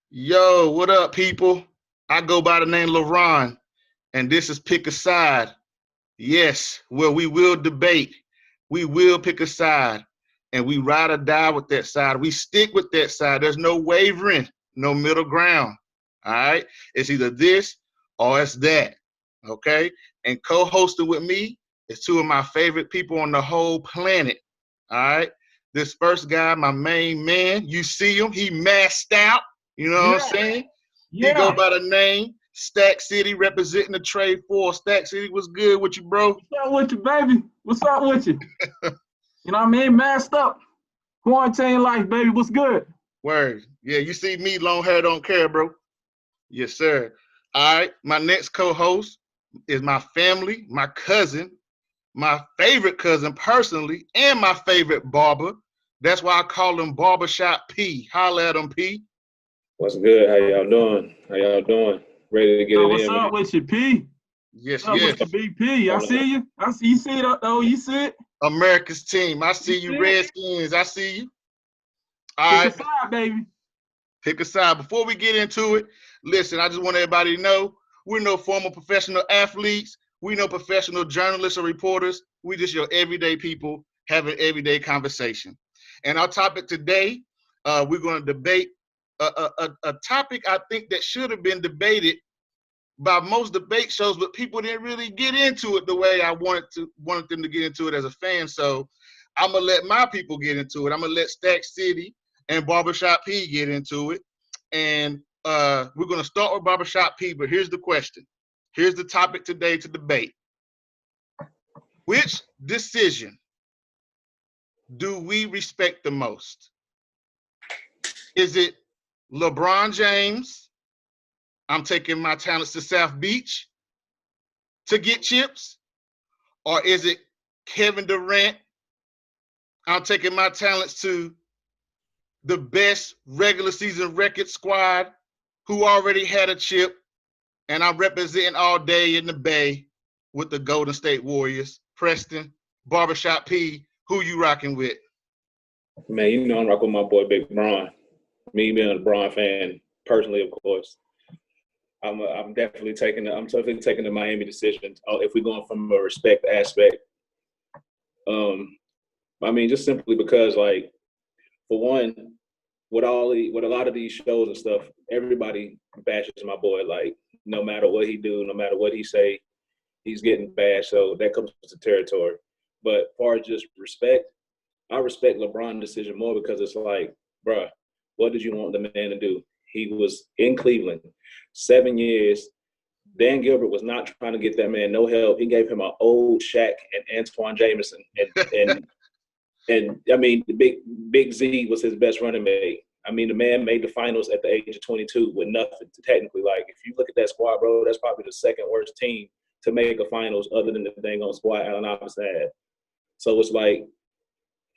Yo, what up, people? I go by the name LeBron, and this is Pick a Side. Yes, well, we will debate. We will pick a side, and we ride or die with that side. We stick with that side. There's no wavering, no middle ground. All right? It's either this or it's that. Okay? And co-hosting with me is two of my favorite people on the whole planet. All right? This first guy, my main man, you see him, he masked out. You know what I'm Yeah, saying? He go yeah. by the name Stack City, representing the trade for Stack City. Was good with you, bro? What's up with you, baby? What's up with you? You know what I mean? Masked up. Quarantine life, baby. What's good? Word. Yeah, you see me, long hair don't care, bro. Yes, sir. All right. My next co-host is my family, my cousin, my favorite cousin personally, and my favorite barber. That's why I call him Barbershop P. Holla at him, P. What's good? How y'all doing? How y'all doing? Ready to get Yo, it what's in with up it? with you, P? Yes, What's up with yes. you, BP? I see you. I see you see it. Oh, you see it? America's team. I You see you, see it? Redskins. I see you. All Pick a right. side, baby. Pick a side. Before we get into it, listen, I just want everybody to know we're no former professional athletes. We no professional journalists or reporters. We just your everyday people having everyday conversation. And our topic today, we're going to debate a topic I think that should have been debated by most debate shows, but people didn't really get into it the way I wanted them to get into it as a fan. So I'm gonna let my people get into it. I'm gonna let Stack City and Barbershop P get into it, and we're gonna start with Barbershop P. But here's the question. Here's the topic today to debate. Which decision do we respect the most? Is it LeBron James? I'm taking my talents to South Beach to get chips, or is it Kevin Durant? I'm taking my talents to the best regular season record squad who already had a chip, and I'm representing all day in the Bay with the Golden State Warriors. Preston, Barbershop P, who you rocking with? Man, you know I'm rocking with my boy Big Bron. Me being a Bron fan, personally, of course. I'm definitely taking the Miami decision. If we're going from a respect aspect, um, I mean just simply because like for one, with a lot of these shows and stuff, everybody bashes my boy. Like no matter what he do, no matter what he say, he's getting bashed. So that comes to territory. But as far as just respect, I respect LeBron's decision more because it's like, bruh, what did you want the man to do? He was in Cleveland 7 years. Dan Gilbert was not trying to get that man no help. He gave him an old Shaq and Antoine Jameson, and I mean the Big Z was his best running mate. I mean the man made the finals at the age of 22 with nothing. Technically, like if you look at that squad, bro, that's probably the second worst team to make a finals other than the dang on squad Allen Iverson had. So it's like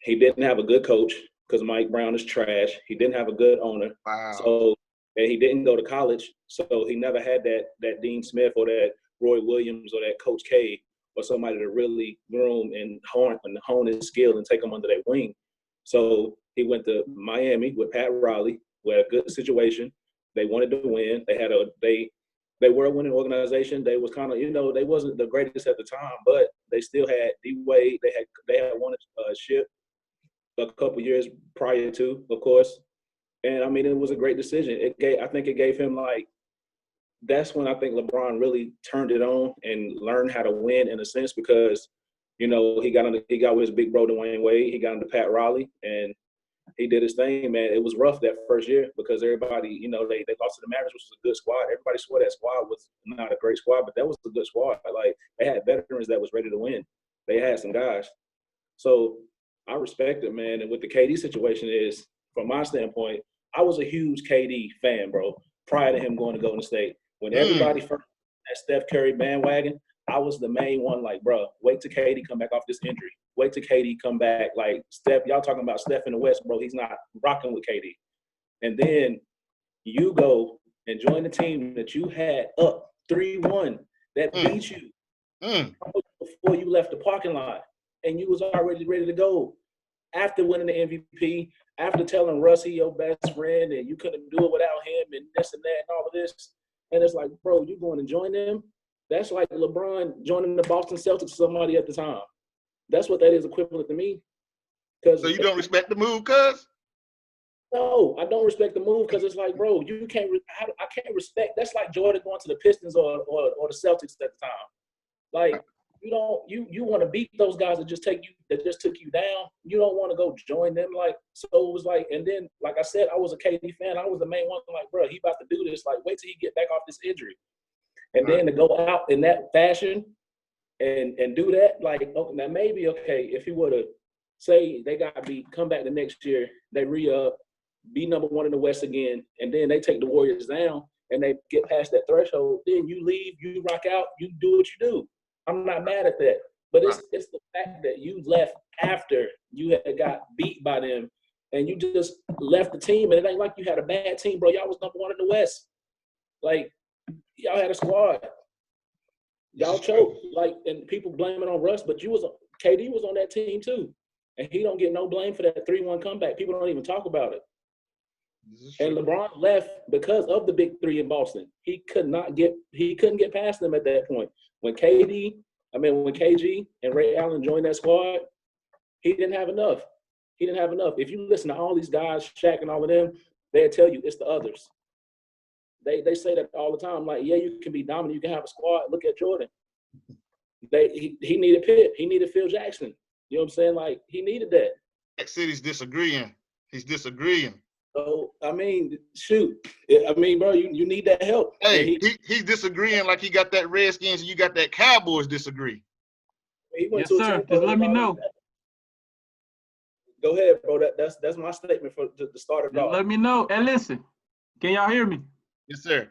he didn't have a good coach because Mike Brown is trash. He didn't have a good owner. Wow. So and he didn't go to college. So he never had that Dean Smith or that Roy Williams or that Coach K or somebody to really groom and hone his skill and take him under their wing. So he went to Miami with Pat Riley, with a good situation. They wanted to win. They were a winning organization. They was kind of, they wasn't the greatest at the time, but they still had D Wade. They had won a ship a couple years prior to, of course. And I mean, it was a great decision. I think it gave him like, that's when I think LeBron really turned it on and learned how to win in a sense because, he got with his big bro Dwayne Wade. He got into Pat Riley and he did his thing, man. It was rough that first year because everybody, they lost to the Mavericks, which was a good squad. Everybody swore that squad was not a great squad, but that was a good squad. Like they had veterans that was ready to win. They had some guys. So I respect it, man. And with the KD situation is, from my standpoint, I was a huge KD fan, bro, prior to him going to Golden State. When everybody Mm. first that Steph Curry bandwagon, I was the main one. Like, bro, wait till KD come back off this injury. Wait till KD come back. Like Steph, y'all talking about Steph in the West, bro. He's not rocking with KD. And then you go and join the team that you had up 3-1 that Mm. beat you Mm. before you left the parking lot, and you was already ready to go. after winning the MVP, after telling Russ he your best friend and you couldn't do it without him and this and that and all of this. And it's like, bro, you going to join them? That's like LeBron joining the Boston Celtics somebody at the time. That's what that is equivalent to me. So you don't respect the move, cuz? No, I don't respect the move because it's like, bro, you can't. I can't respect. That's like Jordan going to the Pistons or the Celtics at the time. Like you don't you want to beat those guys that just took you down. You don't want to go join them. Like so, it was like, and then like I said, I was a KD fan. I was the main one. Like, bro, he about to do this. Like, wait till he get back off this injury, and then to go out in that fashion and do that. Like, okay, now maybe okay if he would have say they got beat, come back the next year, they re-up. Be number one in the West again, and then they take the Warriors down and they get past that threshold, then you leave, you rock out, you do what you do. I'm not mad at that. But it's the fact that you left after you had got beat by them and you just left the team. And it ain't like you had a bad team, bro. Y'all was number one in the West. Like, y'all had a squad. Y'all choked. Like, and people blame it on Russ, but KD was on that team too. And he don't get no blame for that 3-1 comeback. People don't even talk about it. And LeBron left because of the big three in Boston. He couldn't get past them at that point. When KG and Ray Allen joined that squad, he didn't have enough. If you listen to all these guys, Shaq and all of them, they'll tell you it's the others. They say that all the time. Like, yeah, you can be dominant, you can have a squad. Look at Jordan. He needed Pitt. He needed Phil Jackson. You know what I'm saying? Like, he needed that. City's disagreeing. He's disagreeing. So, I mean, shoot. I mean, bro, you need that help. Hey, he's disagreeing like he got that Redskins and you got that Cowboys disagree. Yes, sir. Just let me know. Go ahead, bro. That's my statement for the start of off. Let me know. And listen, can y'all hear me? Yes, sir.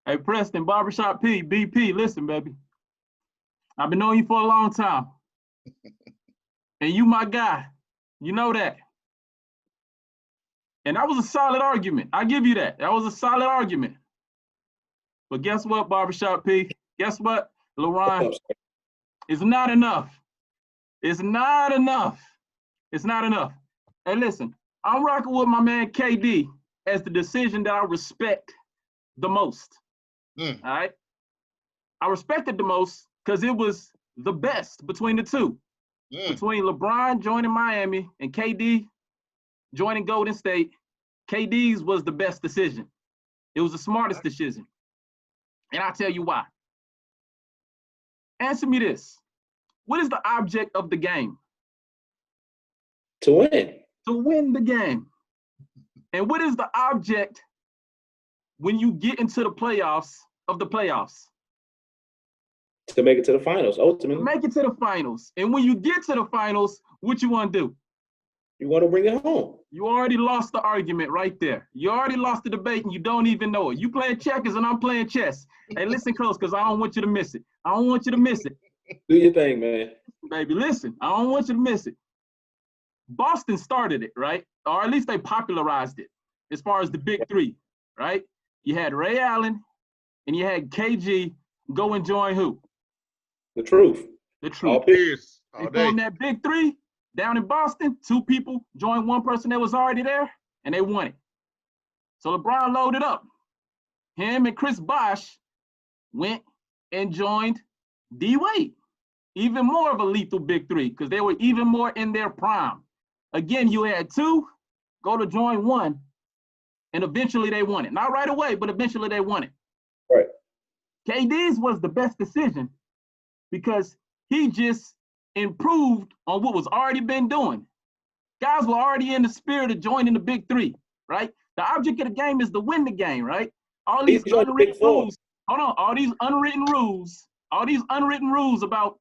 Hey, Preston, Barbershop P, BP, listen, baby. I've been knowing you for a long time. And you my guy. You know that. And that was a solid argument. I give you that. That was a solid argument. But guess what, Barbershop P? Guess what, LeBron? It's not enough. It's not enough. It's not enough. Hey, listen, I'm rocking with my man KD as the decision that I respect the most. All right? I respect it the most because it was the best between the two. Between LeBron joining Miami and KD joining Golden State, KD's was the best decision. It was the smartest decision. And I'll tell you why. Answer me this. What is the object of the game? To win. To win the game. And what is the object when you get into the playoffs of the playoffs? To make it to the finals, ultimately. Make it to the finals. And when you get to the finals, what you want to do? You want to bring it home. You already lost the argument right there. You already lost the debate and you don't even know it. You playing checkers and I'm playing chess. Hey, listen close because I don't want you to miss it. I don't want you to miss it. Do your thing, man. Baby, listen, I don't want you to miss it. Boston started it, right? Or at least they popularized it as far as the big three, right? You had Ray Allen and you had KG go and join who? The truth. The truth. They formed that big three down in Boston. 2 people joined one person that was already there, and they won it. So LeBron loaded up. Him and Chris Bosh went and joined D-Wade. Even more of a lethal big three because they were even more in their prime. Again, you had 2 go to join 1, and eventually they won it. Not right away, but eventually they won it. Right. KD's was the best decision because he just improved on what was already been doing. Guys were already in the spirit of joining the big three, right? The object of the game is to win the game, right? All these unwritten rules, all these unwritten rules about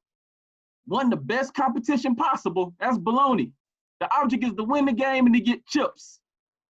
one the best competition possible, that's baloney. The object is to win the game and to get chips.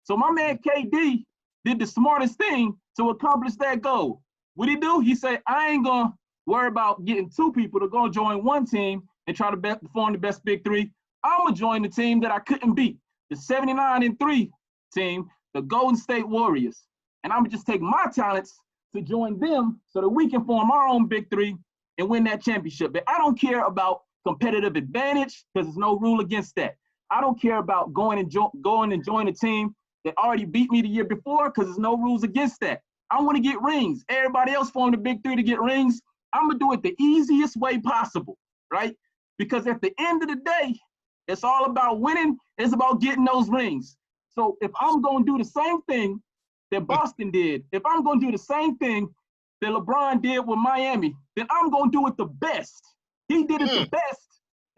So my man KD did the smartest thing to accomplish that goal. What'd he do? He said, I ain't gonna worry about getting 2 people to go join one team and try to form the best big three. I'm gonna join the team that I couldn't beat, the 79-3 team, the Golden State Warriors. And I'm gonna just take my talents to join them so that we can form our own big three and win that championship. But I don't care about competitive advantage because there's no rule against that. I don't care about going and join a team that already beat me the year before because there's no rules against that. I want to get rings. Everybody else formed the big three to get rings. I'm going to do it the easiest way possible, right? Because at the end of the day, it's all about winning. It's about getting those rings. So if I'm going to do the same thing that Boston did, if I'm going to do the same thing that LeBron did with Miami, then I'm going to do it the best. He did it the best.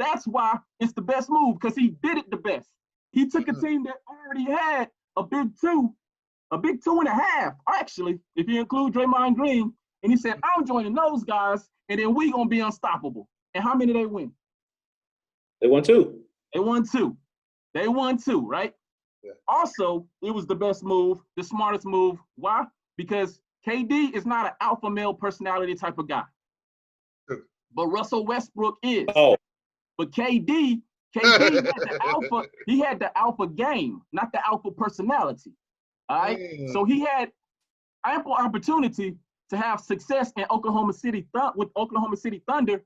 That's why it's the best move, because he did it the best. He took a team that already had a big two and a half, actually, if you include Draymond Green, and he said, I'm joining those guys, and then we going to be unstoppable. And how many they win? They won two. They won two, right? Yeah. Also, it was the best move, the smartest move. Why? Because KD is not an alpha male personality type of guy. But Russell Westbrook is. Oh. But KD had the alpha game, not the alpha personality. All right. So he had ample opportunity to have success in Oklahoma City with Oklahoma City Thunder,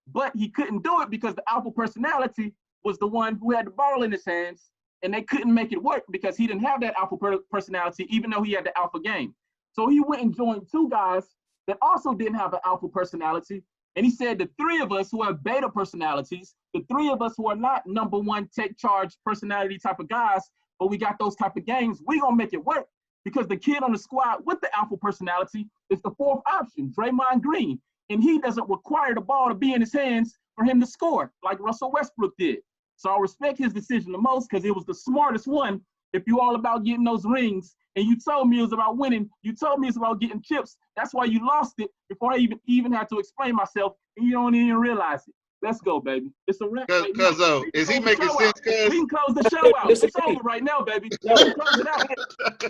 but he couldn't do it because the alpha personality was the one who had the ball in his hands, and they couldn't make it work because he didn't have that alpha personality, even though he had the alpha game. So he went and joined two guys that also didn't have an alpha personality. And he said the three of us who have beta personalities, the three of us who are not number one take charge personality type of guys, but we got those type of games, we gonna make it work because the kid on the squad with the alpha personality is the fourth option, Draymond Green. And he doesn't require the ball to be in his hands for him to score like Russell Westbrook did. So I respect his decision the most because it was the smartest one. If you're all about getting those rings and you told me it was about winning, you told me it's about getting chips. That's why you lost it before I even had to explain myself, and you don't even realize it. Let's go, baby. It's a wrap. Because is he making sense? We can close the show out. It's over right now, baby. No. We can close it out.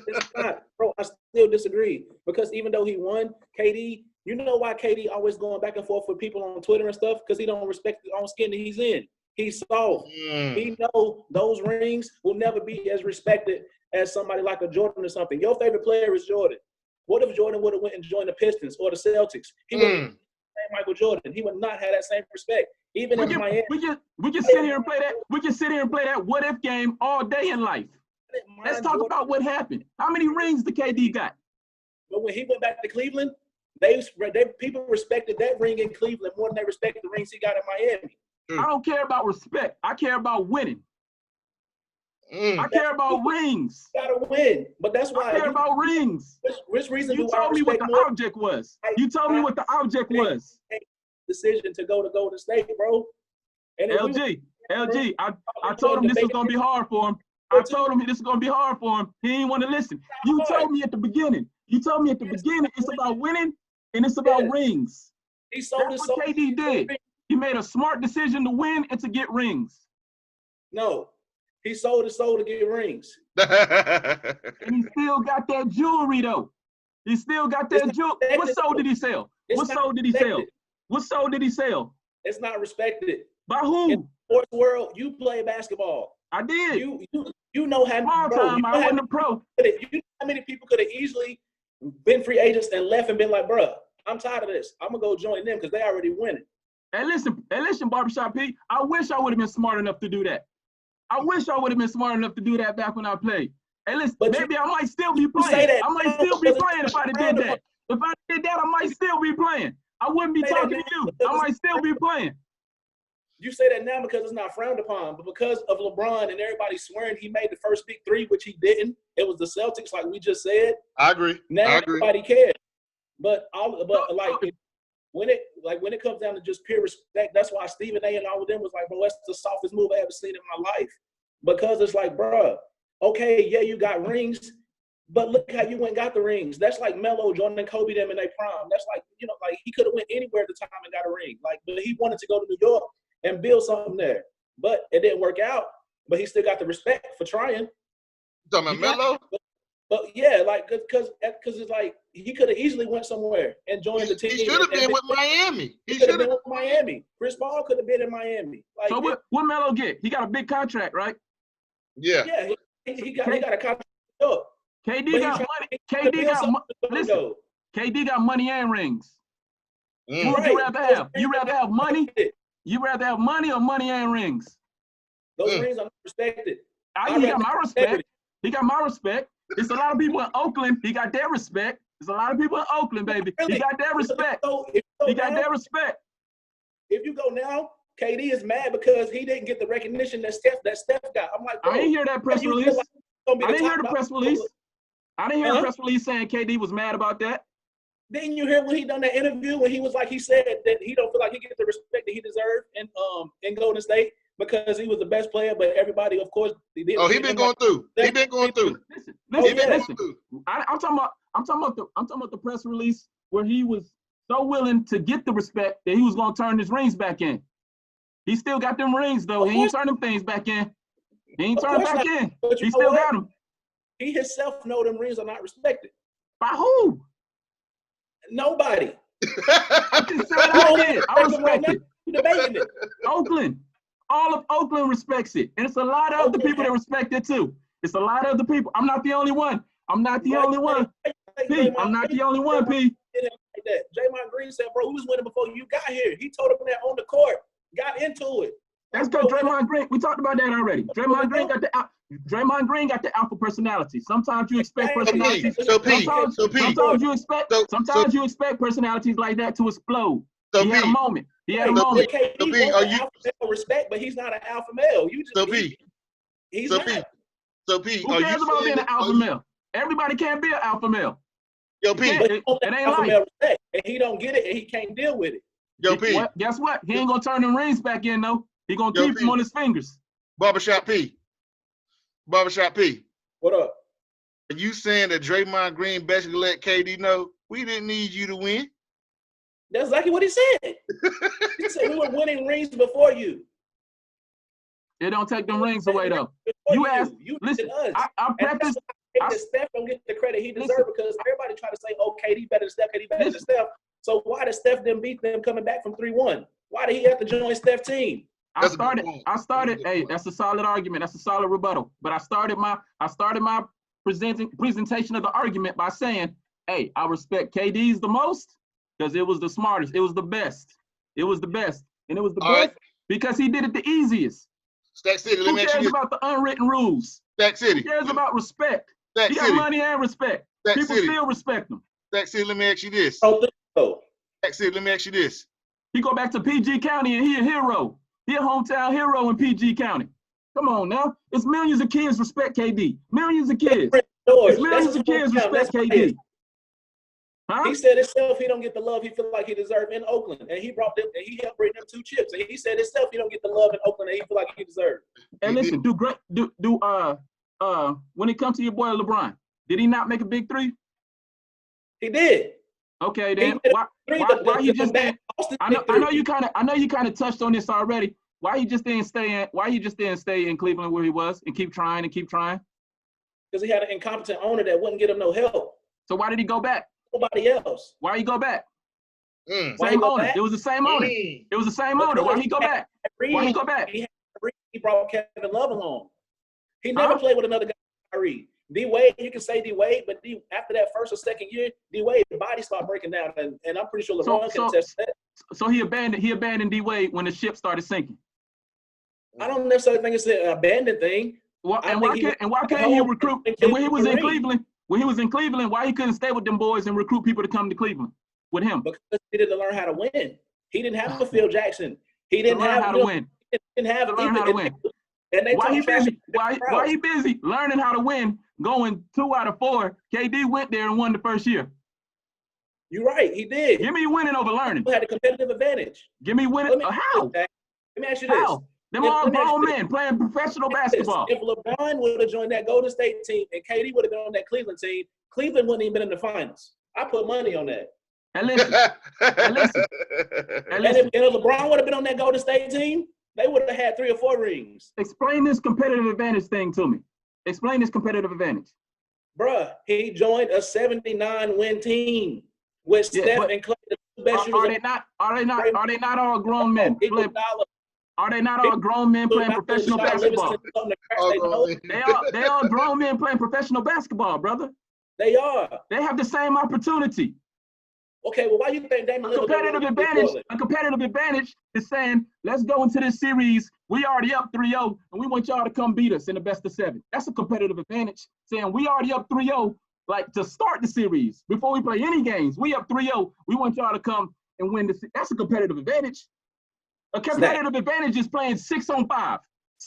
It's not, bro. I still disagree because even though he won, KD, you know why KD always going back and forth with people on Twitter and stuff? Because he don't respect his own skin that he's in. He's soft. He know those rings will never be as respected as somebody like a Jordan or something. Your favorite player is Jordan. What if Jordan would have went and joined the Pistons or the Celtics? He would Michael Jordan. He would not have that same respect. Even in Miami. We can sit here and play that. We can sit here and play that what if game all day in life. Let's talk about what happened. How many rings the KD got? But when he went back to Cleveland, people respected that ring in Cleveland more than they respected the rings he got in Miami. I don't care about respect. I care about winning. I care about rings. You gotta win, but that's why I care about rings. Which reason you told me what the object was. You told me what the object was. Decision to go to Golden State, bro. And LG, I told him this was gonna be hard for him. I told him this is gonna be hard for him. He didn't want to listen. You told me at the beginning. It's about winning and it's about rings. That's what KD did. He made a smart decision to win and to get rings. No, he sold his soul to get rings. And he still got that jewelry though. He still got that jewelry. What soul did he sell? What soul did he sell? It's not respected. By who? In the sports world, you play basketball. I did. You know how I wasn't a pro. You know how many people could have easily been free agents and left and been like, bruh, I'm tired of this. I'm gonna go join them because they already winning. Hey, listen, Barbershop P. I wish I would have been smart enough to do that. I wish I would have been smart enough to do that back when I played. Hey, listen, maybe I might still be playing. I might still be playing if I did that. If I did that, I might still be playing. I wouldn't be talking to you. I might still be playing. You say that now because it's not frowned upon, but because of LeBron and everybody swearing he made the first big three, which he didn't. It was the Celtics, like we just said. I agree. Now everybody cares. When it comes down to just pure respect, that's why Stephen A. and all of them was like, bro, that's the softest move I ever seen in my life. Because it's like, bro, okay, yeah, you got rings, but look how you went and got the rings. That's like Melo, Jordan, and Kobe them in their prime. That's like, like he could have went anywhere at the time and got a ring. Like, but he wanted to go to New York and build something there. But it didn't work out. But he still got the respect for trying. You talking about Melo? But yeah, like because it's like he could have easily went somewhere and joined the team. He should have been with Miami. He should have been with Miami. Chris Paul could have been in Miami. Like, so what Melo get? He got a big contract, right? Yeah. Yeah, he got a contract. KD got money. KD got money and rings. Who would you rather have? You rather have money? You rather have money or money and rings? Those rings are not respected. He got my respect. He got my respect. There's a lot of people in Oakland. He got their respect. There's a lot of people in Oakland, baby. He got their respect. He got their respect. If you go now, KD is mad because he didn't get the recognition that Steph got. I'm like, bro, I didn't hear that press release. I didn't hear the press release. I didn't hear a press release saying KD was mad about that. Didn't you hear when he done that interview when he was like, he said that he don't feel like he gets the respect that he deserved in Golden State because he was the best player, but everybody, of course, he been going through. He been going through. Listen. I'm talking about the press release where he was so willing to get the respect that he was gonna turn his rings back in. He still got them rings though. He ain't turned them things back in. He ain't turned back in. He still got them. He himself know them rings are not respected. By who? Nobody. I just said I did. I respect it. You debating it. Oakland. All of Oakland respects it. And it's a lot of other people that respect it too. It's a lot of other people. I'm not the only one. I'm not the only one. P, I'm not the only one, P. Draymond Green said, bro, he was winning before you got here. He told him that on the court. Got into it. That's because Draymond Green, we talked about that already. Draymond Green got the alpha personality. Sometimes you expect personalities. Sometimes you expect personalities like that to explode. He had a moment. He had a moment. Are you respect? But he's not an alpha male. You just he's not. So P, who cares about being an alpha male? Everybody can't be an alpha male. Yo, P, it ain't like. And he don't get it, and he can't deal with it. Yo, P. Guess what? He ain't gonna turn them rings back in though. He gonna keep them on his fingers. Barbershop P. What up? Are you saying that Draymond Green basically let KD know we didn't need you to win? That's exactly what he said. He said we were winning rings before you. It don't take them rings away though. You asked. Listen, I practiced. Steph don't get the credit he deserves because everybody try to say, "Oh, KD better than Steph. KD better than Steph." So why did Steph then beat them coming back from 3-1? Why did he have to join Steph's team? I started. Hey, that's a solid argument. That's a solid rebuttal. But I started my presentation of the argument by saying, "Hey, I respect KD's the most because it was the smartest. It was the best. It was the best, and it was the best because he did it the easiest." Stack City. Who cares about the unwritten rules? Stack City. Who cares about respect? Stack he got City. money and respect. Stack People City. still respect him. Stack City, let me ask you this. So. Stack City, let me ask you this. He go back to PG County and he a hero. He a hometown hero in PG County. Come on now. It's millions of kids respect KD. Millions of kids. It's millions of kids respect KD. Huh? He said himself he don't get the love he feel like he deserved in Oakland. And he brought them and he helped bring them 2 chips. And he said himself he don't get the love in Oakland that he feel like he deserved. And listen, when it comes to your boy LeBron, did he not make a big 3? He did. Okay, then why he just didn't? I know you kind of touched on this already. Why he just didn't stay in Cleveland where he was and keep trying? Because he had an incompetent owner that wouldn't get him no help. So why did he go back? Nobody else. Why he go back? Same owner. Back? It was the same owner. It was the same owner. Why he go back? Why he go back? He brought Kevin Love along. He never played with another guy. Kyrie. D Wade, you can say D Wade, but after that first or second year, D Wade body started breaking down, and I'm pretty sure LeBron can attest to that. So he abandoned D Wade when the ship started sinking. I don't necessarily think it's an abandoned thing. Why can't he recruit? And when he was in Cleveland, why he couldn't stay with them boys and recruit people to come to Cleveland with him? Because he didn't learn how to win. He didn't have a Phil Jackson. He didn't have how to win. He didn't have learn how to win. And why he busy learning how to win? Going 2 out of 4. KD went there and won the first year. You're right. He did. Give me winning over learning. He had a competitive advantage. Give me winning. How? Let me ask you this. How? Them all grown men playing professional basketball. If LeBron would have joined that Golden State team and KD would have been on that Cleveland team, Cleveland wouldn't even been in the finals. I put money on that. And listen. And if LeBron would have been on that Golden State team, they would have had 3 or 4 rings. Explain this competitive advantage thing to me. Explain this competitive advantage. Bruh, he joined a 79-win team with Steph and Clay. Are they not all grown men? Are they not all grown men playing professional basketball? They all grown men playing professional basketball, brother. They are. They have the same opportunity. Okay, well, why you think Damian Lillard? A competitive advantage is saying, let's go into this series. We already up 3-0, and we want y'all to come beat us in the best of 7. That's a competitive advantage. Saying we already up 3-0, like to start the series before we play any games. We up 3-0. We want y'all to come and win this. That's a competitive advantage. A competitive advantage is playing 6-on-5,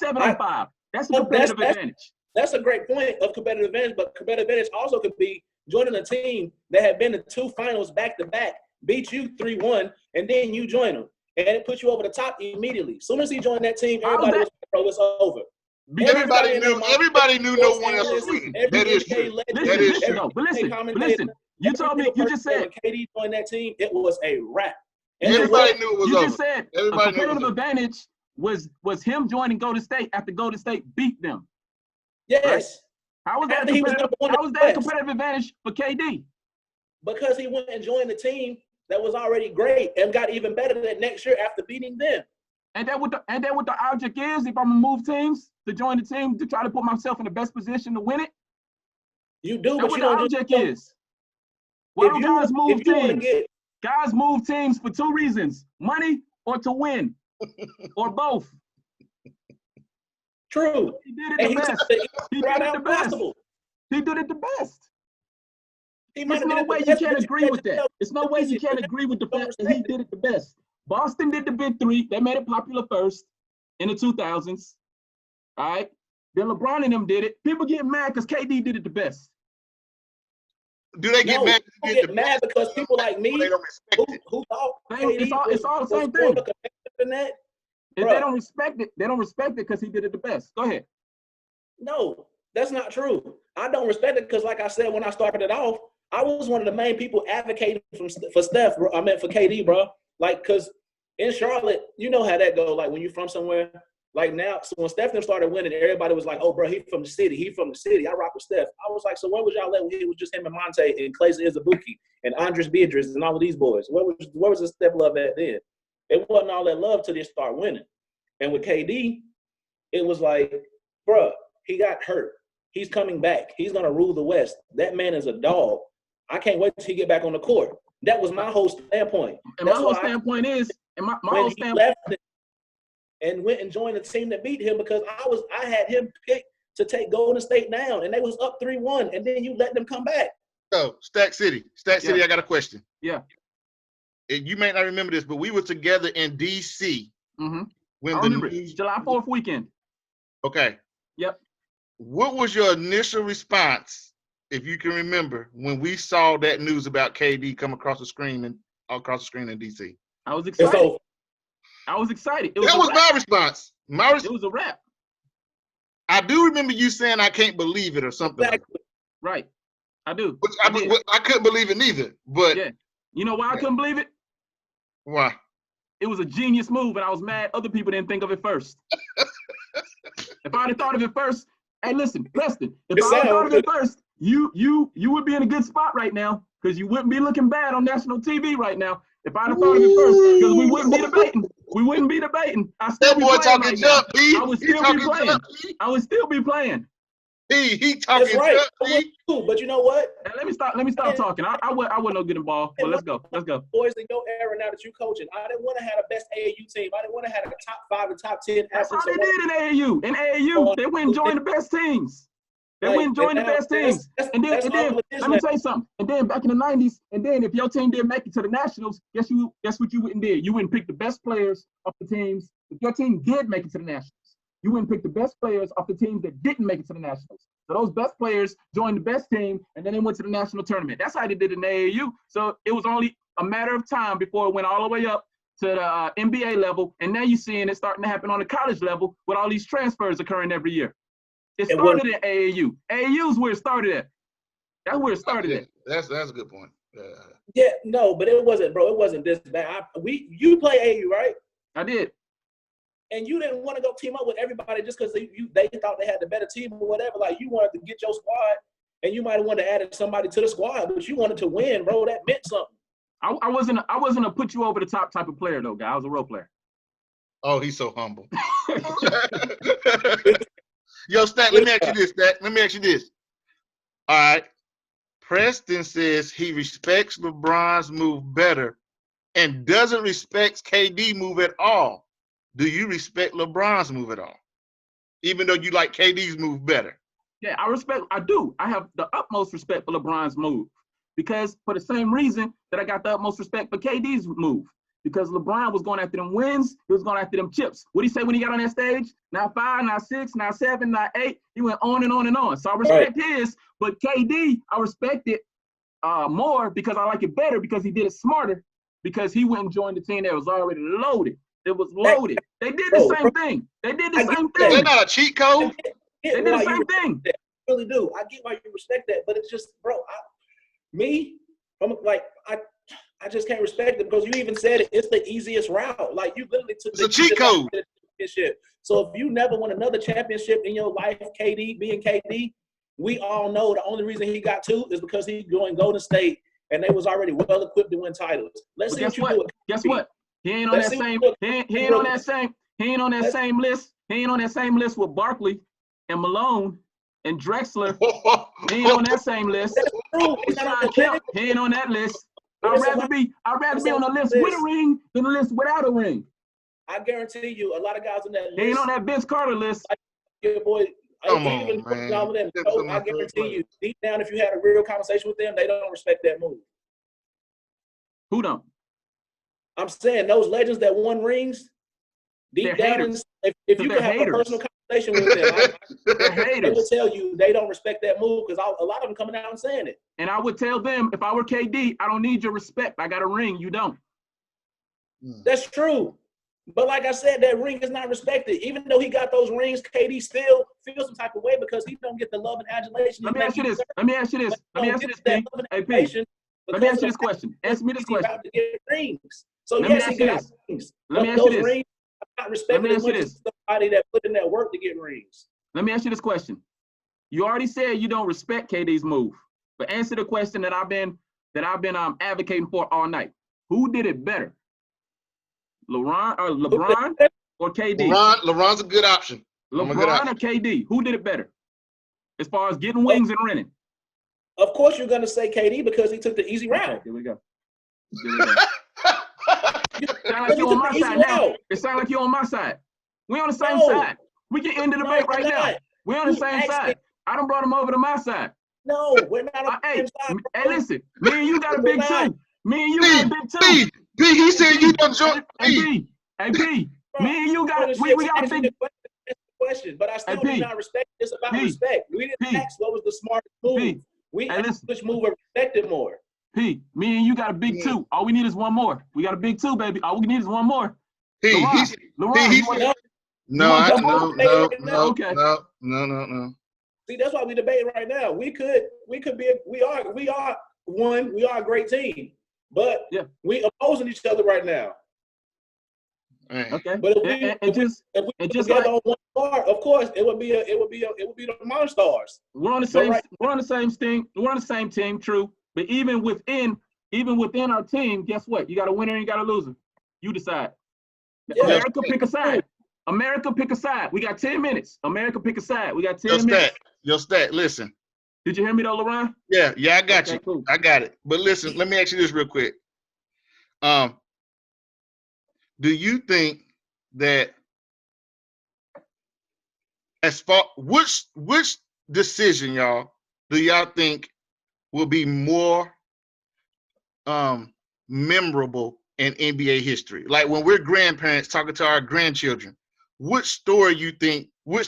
7-on-5. That's a competitive advantage. That's a great point of competitive advantage, but competitive advantage also could be joining a team that had been to 2 finals back-to-back, beat you 3-1, and then you join them. And it puts you over the top immediately. As soon as he joined that team, everybody was like, bro, it's over. Everybody knew no one else was winning. That is true. But listen, you told me, you just said. When KD joined that team, it was a wrap. And everybody knew it was over. You just said a competitive advantage was him joining Golden State after Golden State beat them. Yes. Right? How was that a competitive advantage for KD? Because he went and joined the team that was already great and got even better the next year after beating them. And then what the object is, if I'm gonna move teams to join the team to try to put myself in the best position to win it? You do, but you don't. The object is. Why do guys move teams? Guys move teams for 2 reasons: money or to win, or both. True. He did it the best. He did it the best. He did it the best. There's no way you can't agree with that. There's no way you can't agree with the fact that he did it the best. Boston did the big 3. They made it popular first in the 2000s. All right. Then LeBron and them did it. People get mad because KD did it the best. Do they get mad? They get mad because people like me who thought it's all the same thing. If they don't respect it, because he did it the best. Go ahead. No, that's not true. I don't respect it because, like I said, when I started it off, I was one of the main people advocating for Steph. I meant for KD, bro. Like, because in Charlotte, you know how that go. Like, when you're from somewhere, like now, so when Steph started winning, everybody was like, oh, bro, he from the city. He from the city. I rock with Steph. I was like, so where was y'all at when it was just him and Monte and Clayson Izabuki and Andres Beatrice and all of these boys? Where was the Steph love at then? It wasn't all that love till they start winning. And with KD, it was like, bro, he got hurt. He's coming back. He's going to rule the West. That man is a dog. I can't wait till he get back on the court. That was my whole standpoint. And my whole standpoint is, left and went and joined the team that beat him because I had him picked to take Golden State down, and they was up 3-1, and then you let them come back. So, Stack City, I got a question. Yeah. You may not remember this, but we were together in D.C. Mm-hmm. July 4th weekend. Okay. Yep. What was your initial response, if you can remember, when we saw that news about KD come across the screen in D.C.? I was excited. That was my response. It was a wrap. I do remember you saying I can't believe it or something. Exactly. Right. I do. I couldn't believe it neither. But yeah. You know why I couldn't believe it? Why? It was a genius move, and I was mad other people didn't think of it first. If I'd have thought of it first, hey, listen, Preston, if I had thought of it first, you would be in a good spot right now because you wouldn't be looking bad on national TV right now. If I'd have thought of it first, because we wouldn't be debating. I still be playing right now. I would still be playing. He talking. That's right. But you know what? Let me stop talking. I wasn't no good in ball. But let's go. Boys, in your era now that you coaching, I didn't want to have the best AAU team. I didn't want to have a top 5 and top 10. That's how they did in AAU. In AAU, they went and joined the best teams. And then let me tell you something. And then back in the 90s, and then if your team didn't make it to the Nationals, guess what you wouldn't do? You wouldn't pick the best players off the teams. If your team did make it to the Nationals, you wouldn't pick the best players off the teams that didn't make it to the Nationals. So those best players joined the best team, and then they went to the national tournament. That's how they did it in the AAU. So it was only a matter of time before it went all the way up to the NBA level, and now you're seeing it starting to happen on the college level with all these transfers occurring every year. It started at AAU. AAU is where it started at. That's where it started at. That's a good point. Yeah, no, but it wasn't, bro. It wasn't this bad. You play AAU, right? I did. And you didn't want to go team up with everybody just because they thought they had the better team or whatever. Like, you wanted to get your squad, and you might have wanted to add somebody to the squad, but you wanted to win, bro. That meant something. I wasn't a put you over the top type of player, though, guy. I was a role player. Oh, he's so humble. Yo, Stat, let me ask you this, Stat. Let me ask you this. All right. Preston says he respects LeBron's move better and doesn't respect KD move at all. Do you respect LeBron's move at all? Even though you like KD's move better. Yeah, I do. I have the utmost respect for LeBron's move because for the same reason that I got the utmost respect for KD's move. Because LeBron was going after them wins, he was going after them chips. What did he say when he got on that stage? Now 5, now 6, now 7, now 8. He went on and on and on. So I respect his, but KD, I respect it more because I like it better because he did it smarter because he went and joined the team that was already loaded. It was loaded. They did the same thing. They did the same thing. They're not a cheat code. They did the same thing. I really do. I get why you respect that, but it's just, bro, I just can't respect it because you even said it's the easiest route. Like you literally took the cheat code. Championship. So if you never won another championship in your life, KD being KD, we all know the only reason he got 2 is because he joined Golden State and they was already well equipped to win titles. Let's see what you do. Guess what? He ain't on that same. He ain't on that same. He ain't on that same list. He ain't on that same list with Barkley and Malone and Drexler. He ain't on that same list. He ain't on that list. I'd rather be on a list with a ring than a list without a ring. I guarantee you, a lot of guys on that list. He ain't on that Vince Carter list. Your boy, come on, man. I guarantee you, deep down, if you had a real conversation with them, they don't respect that move. Who don't? I'm saying those legends that won rings, deep down, if you can have a personal conversation with them, they will tell you they don't respect that move because a lot of them coming out and saying it. And I would tell them, if I were KD, I don't need your respect. I got a ring. You don't. That's true. But like I said, that ring is not respected. Even though he got those rings, KD still feels some type of way because he don't get the love and adulation. Let me ask you this. Let me ask you this, P. Hey, P. Let me ask you this question. Answer me this question. To get rings. So let yes, he got rings. Let me ask you this. Rings are not respected as much as somebody that put in that work to get rings. Let me ask you this question. You already said you don't respect KD's move, but answer the question that I've been advocating for all night. Who did it better? LeBron or KD? LeBron's a good option. LeBron or KD? Who did it better? As far as getting wings and renting? Of course you're going to say KD because he took the easy route. Okay, here we go. It sounds like you're on my side now. It sounds like you're on my side. We're on the same side. We can end the debate right now. We're on the same side. I done brought him over to my side. No, we're not on the same side. Hey, listen, me and you got a big 2. Me and you got a big 2. P, he said you done joined. Hey, P, me and you got we got a big question, but I still do not respect. It's about respect. We didn't ask what was the smartest move. We asked which move we respected more. P, me and you got a big 2. All we need is one more. We got a big 2, baby. All we need is one more. No. See, that's why we debating right now. We are a great team, but we opposing each other right now. Okay. But if we together on one part, of course, it would be the Monstars. We're on the same. We're on the same team. We're on the same team. True. But even within our team, guess what? You got a winner and you got a loser. You decide. Yeah. America, pick a side. America, pick a side. We got 10 minutes. America, pick a side. We got 10 minutes. Your stat. Listen. Did you hear me though, LeBron? Yeah, I got you. Cool. I got it. But listen, let me ask you this real quick. Do you think that as far which decision, y'all, do y'all think will be more memorable in NBA history? Like when we're grandparents talking to our grandchildren, which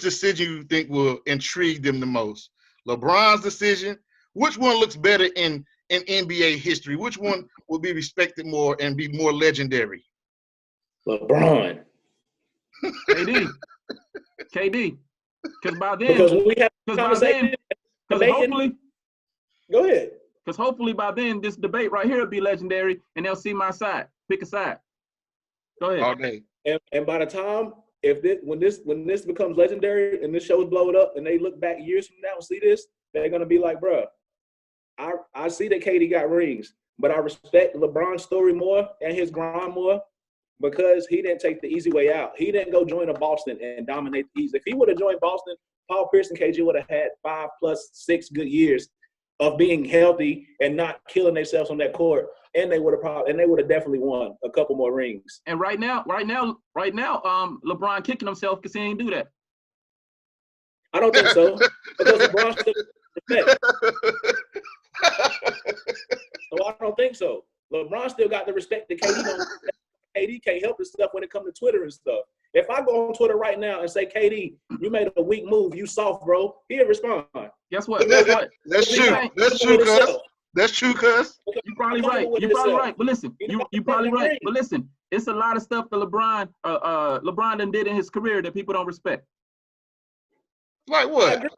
decision you think will intrigue them the most? LeBron's decision? Which one looks better in NBA history? Which one will be respected more and be more legendary? LeBron. KD. Because by then, hopefully, go ahead. Because hopefully by then this debate right here will be legendary and they'll see my side. Pick a side. Go ahead. All day. And by the time when this becomes legendary and this show's blowing up and they look back years from now and see this, they're gonna be like, bruh, I see that KD got rings, but I respect LeBron's story more and his grind more because he didn't take the easy way out. He didn't go join a Boston and dominate the East. If he would have joined Boston, Paul Pierce and KG would have had 5 + 6 good years of being healthy and not killing themselves on that court, and they would have definitely won a couple more rings. And right now, LeBron kicking himself because he ain't do that. I don't think so, because LeBron still respect. So I don't think so. LeBron still got the respect that KD don't. KD can't help himself when it comes to Twitter and stuff. If I go on Twitter right now and say, KD, you made a weak move, you soft, bro, he'll respond. Guess what? Guess what? That's true. That's true, cuz. That's true, cuz. You're probably right. You're probably right. But listen, you're probably right. But listen, it's a lot of stuff that LeBron done did in his career that people don't respect. Like what?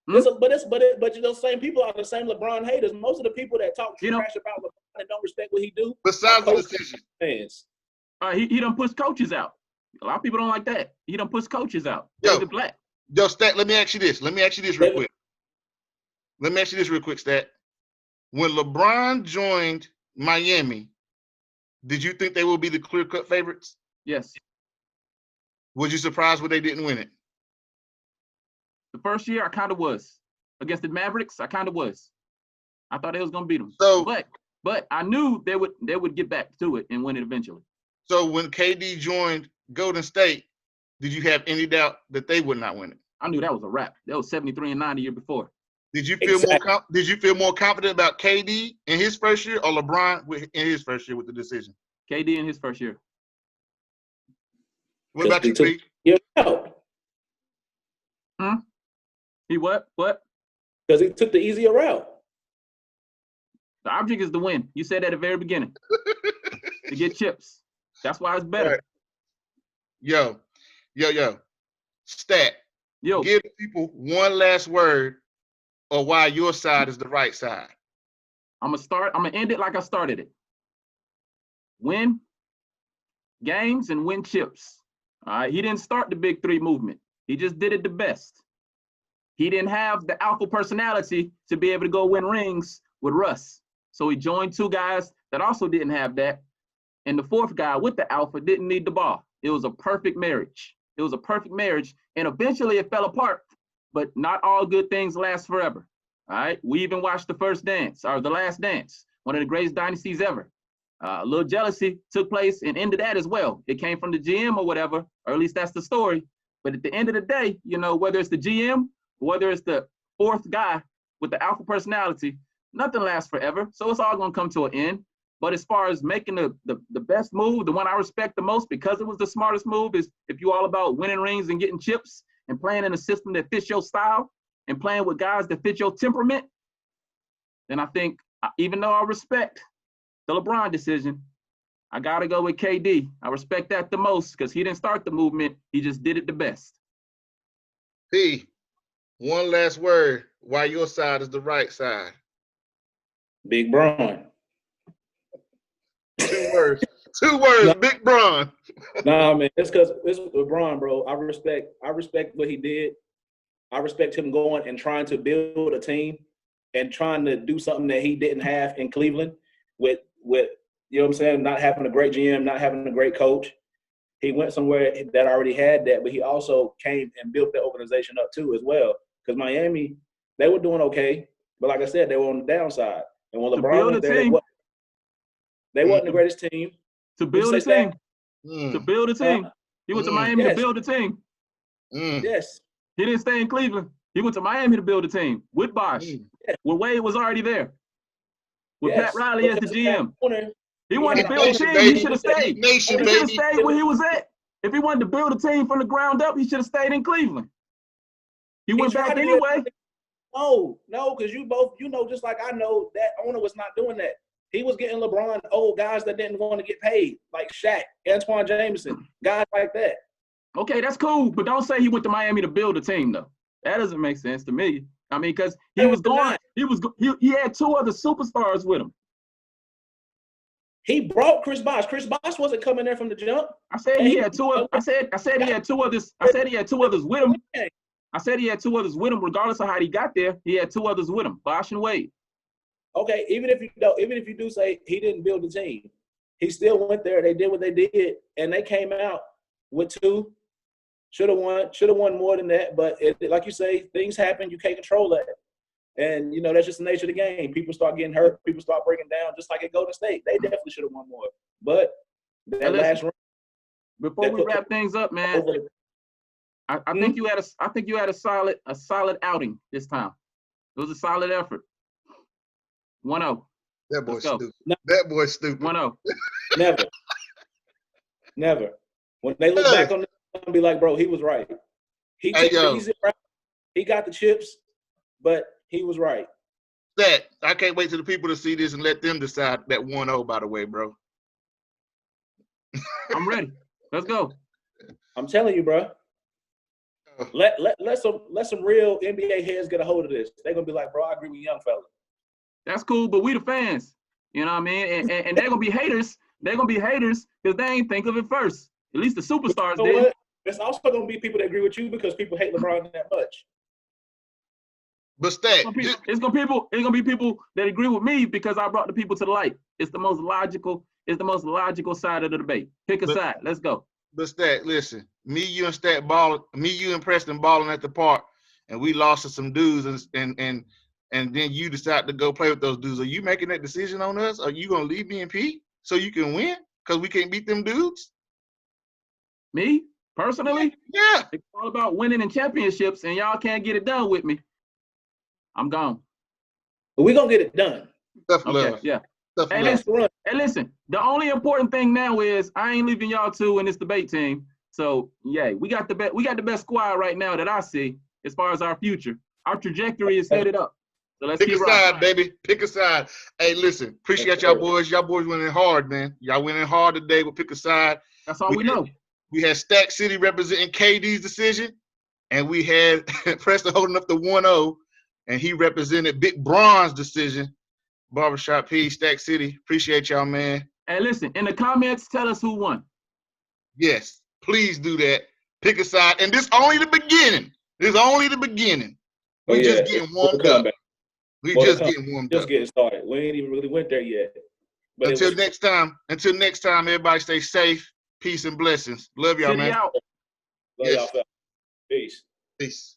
But you know, same people are the same LeBron haters. Most of the people that talk trash about LeBron and don't respect what he do. Besides the decision, fans. He done push coaches out. A lot of people don't like that. He done push coaches out. Yo, Black. Yo, Stat, let me ask you this real quick. Stat. When LeBron joined Miami, did you think they will be the clear-cut favorites? Yes. Was you surprised when they didn't win it? The first year, I kind of was. Against the Mavericks, I kind of was. I thought they was gonna beat them. So, but I knew they would get back to it and win it eventually. So when KD joined Golden State, did you have any doubt that they would not win it? I knew that was a wrap. That was 73-9 the year before. Did you feel Did you feel more confident about KD in his first year or LeBron in his first year with the decision? KD in his first year. What about you, Pete? He what? What? Because he took the easier route. The object is to win. You said that at the very beginning. To get chips. That's why it's better. Right. Yo. Stat. Yo. Give people one last word or why your side is the right side. I'm gonna end it like I started it. Win games and win chips. All right. He didn't start the Big Three movement. He just did it the best. He didn't have the alpha personality to be able to go win rings with Russ. So he joined two guys that also didn't have that. And the fourth guy with the alpha didn't need the ball. It was a perfect marriage. And eventually it fell apart, but not all good things last forever. All right. We even watched The Last Dance, one of the greatest dynasties ever. A little jealousy took place and ended that as well. It came from the GM or whatever, or at least that's the story. But at the end of the day, you know, whether it's the GM, whether it's the fourth guy with the alpha personality, nothing lasts forever. So it's all going to come to an end. But as far as making the best move, the one I respect the most because it was the smartest move is if you're all about winning rings and getting chips and playing in a system that fits your style and playing with guys that fit your temperament, then I think, even though I respect the LeBron decision, I got to go with KD. I respect that the most because he didn't start the movement. He just did it the best. P, one last word why your side is the right side. Big Bron. Two words, no. Big Bron. Nah, man, it's because it's LeBron, bro. I respect what he did. I respect him going and trying to build a team and trying to do something that he didn't have in Cleveland with you know what I'm saying, not having a great GM, not having a great coach. He went somewhere that already had that, but he also came and built that organization up too as well. Because Miami, they were doing okay, but like I said, they were on the downside. And when LeBron went there, they wasn't the greatest team. To build a team. To build a team. He went to Miami to build a team. Yes. He didn't stay in Cleveland. He went to Miami to build a team with Bosh. Where Wade was already there. With Pat Riley as the GM. He wanted to build a team. He should have stayed. He should have stayed where he was at. If he wanted to build a team from the ground up, he should have stayed in Cleveland. He went back anyway. No, because you both, you know, just like I know, that owner was not doing that. He was getting LeBron old guys that didn't want to get paid, like Shaq, Antoine Jameson, guys like that. Okay, that's cool, but don't say he went to Miami to build a team, though. That doesn't make sense to me. I mean, because he was going, he had two other superstars with him. He brought Chris Bosh. Chris Bosh wasn't coming there from the jump. I said he had two others. I said he had two others. I said he had two others with him. I said he had two others with him, regardless of how he got there. He had two others with him, Bosh and Wade. Okay, even if you do say he didn't build the team, he still went there. They did what they did, and they came out with two. Should have won more than that, but like you say, things happen. You can't control that. And, you know, that's just the nature of the game. People start getting hurt. People start breaking down, just like at Golden State. They definitely should have won more. But that last run. Before we wrap things up, man, I think you had a solid outing this time. It was a solid effort. 1-0. That boy's stupid. That boy's stupid. 1-0. Never. When they look back on it, they'll be like, bro, he was right. He got the chips, but he was right. I can't wait till the people to see this and let them decide that 1-0, by the way, bro. I'm ready. Let's go. I'm telling you, bro. Let some real NBA heads get a hold of this. They're gonna be like, bro, I agree with young fella. That's cool, but we the fans. You know what I mean? And they're gonna be haters. They're gonna be haters because they ain't think of it first. At least the superstars did. What? There's also gonna be people that agree with you because people hate LeBron that much. But Stack, it's gonna be people that agree with me because I brought the people to the light. It's the most logical side of the debate. Pick a side. Let's go. But Stack, listen, me, you and Preston balling at the park, and we lost to some dudes, and then you decide to go play with those dudes. Are you making that decision on us? Are you gonna leave me and Pete so you can win? Because we can't beat them dudes? Me? Personally? Yeah. It's all about winning in championships, and y'all can't get it done with me. I'm gone. But we're gonna get it done. Tough love. Yeah. Tough love. Love. Hey, listen, the only important thing now is I ain't leaving y'all two in this debate team. So yeah, we got the best squad right now that I see as far as our future. Our trajectory is headed up. So let's pick a side, baby. Pick a side. Hey, listen, appreciate y'all boys. Y'all boys winning hard, man. Y'all winning hard today with pick a side. That's all we know. We had Stack City representing KD's decision, and we had Preston holding up the 1-0, and he represented Big Bron's decision. Barbershop P, Stack City. Appreciate y'all, man. Hey, listen, in the comments, tell us who won. Yes, please do that. Pick a side. And this only the beginning. We just getting warmed up. Getting warmed up. Just getting started. We ain't even really went there yet. But until next time, everybody stay safe. Peace and blessings. Love y'all, man. Out. Love y'all. Peace. Peace.